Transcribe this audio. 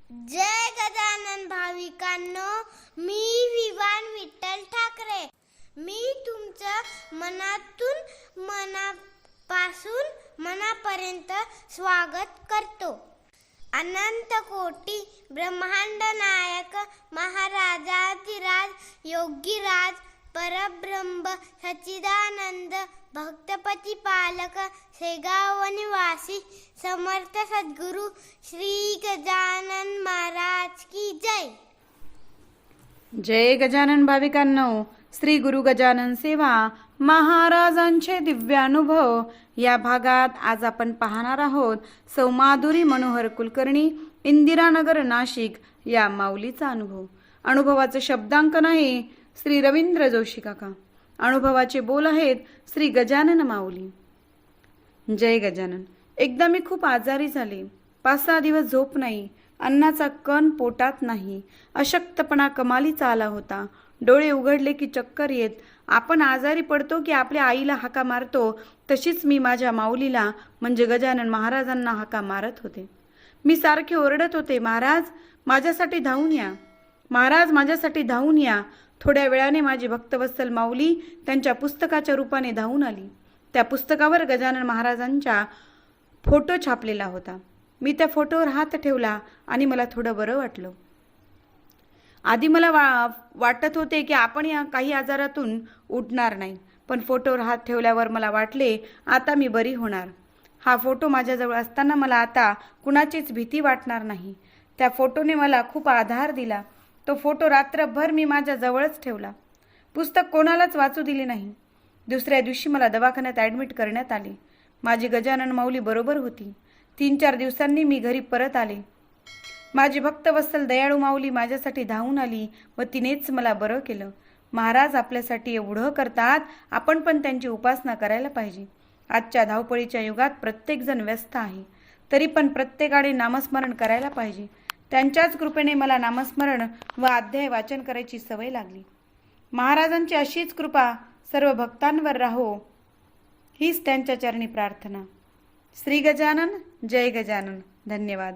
जय गजानन भाविकांनो, मी विवान विठ्ठल ठाकरे. मी तुमचं मनापासून मनापर्यंत स्वागत करतो. अनंत कोटी ब्रह्मांड नायक महाराजाधिराज योगीराज परब्रह्म सच्चिदानंद भक्तपती पालक शेगाव निवासी समर्थ सद्गुरु श्री गजानन महाराज की जय. जय गजानन भाविकांनो, श्री गुरु गजानन सेवा महाराजांचे दिव्यानुभव या भागात आज आपण पाहणार आहोत. सौ माधुरी मनोहर कुलकर्णी, इंदिरानगर, नाशिक या माऊलीचा अनुभव. अनुभवाचे शब्दांकन आहे श्री रवींद्र जोशी काका. अनुभवाचे बोल आहेत श्री गजानन माऊली. जय गजानन. एकदा मी खूप आजारी झाले. 5-6 दिवस झोप नाही, अन्नाचा कण पोटात नाही, अशक्तपणा कमालीचा आला होता. डोळे उघडले की चक्कर येत. आपण आजारी पडतो की आपल्या आईला हाका मारतो, तशीच मी माझ्या माऊलीला म्हणजे गजानन महाराजांना हाका मारत होते. मी सारखे ओरडत होते, महाराज माझ्यासाठी धावून या, महाराज माझ्यासाठी धावून या. थोड्या वेळाने माझी भक्तवत्सल माऊली त्यांच्या पुस्तकाच्या रूपाने धावून आली. त्या पुस्तकावर गजानन महाराजांचा फोटो छापलेला होता. मी त्या फोटोवर हात ठेवला आणि मला थोडं बरं वाटलं. आधी मला वाटत होते की आपण या काही आजारातून उठणार नाही, पण फोटोवर हात ठेवल्यावर मला वाटले आता मी बरी होणार. हा फोटो माझ्याजवळ असताना मला आता कुणाचीच भीती वाटणार नाही. त्या फोटोने मला खूप आधार दिला. तो फोटो रात्रभर मी माझ्या जवळच ठेवला. पुस्तक कोणालाच वाचू दिले नाही. दुसऱ्या दिवशी मला दवाखान्यात ॲडमिट करण्यात आले. माझी गजानन माऊली बरोबर होती. 3-4 दिवसांनी मी घरी परत आले. माझी भक्तवत्सल दयाळू माऊली माझ्यासाठी धावून आली व तिनेच मला बरं केलं. महाराज आपल्यासाठी एवढं करतात, आपण पण त्यांची उपासना करायला पाहिजे. आजच्या धावपळीच्या युगात प्रत्येकजण व्यस्त आहे, तरी पण प्रत्येकाने नामस्मरण करायला पाहिजे. त्यांच्याच कृपेने मला नामस्मरण व अध्याय वाचन करायची सवय लागली. महाराजांची अशीच कृपा सर्व भक्तांवर राहो, हीच त्यांच्या चरणी प्रार्थना. श्री गजानन, जय गजानन. धन्यवाद.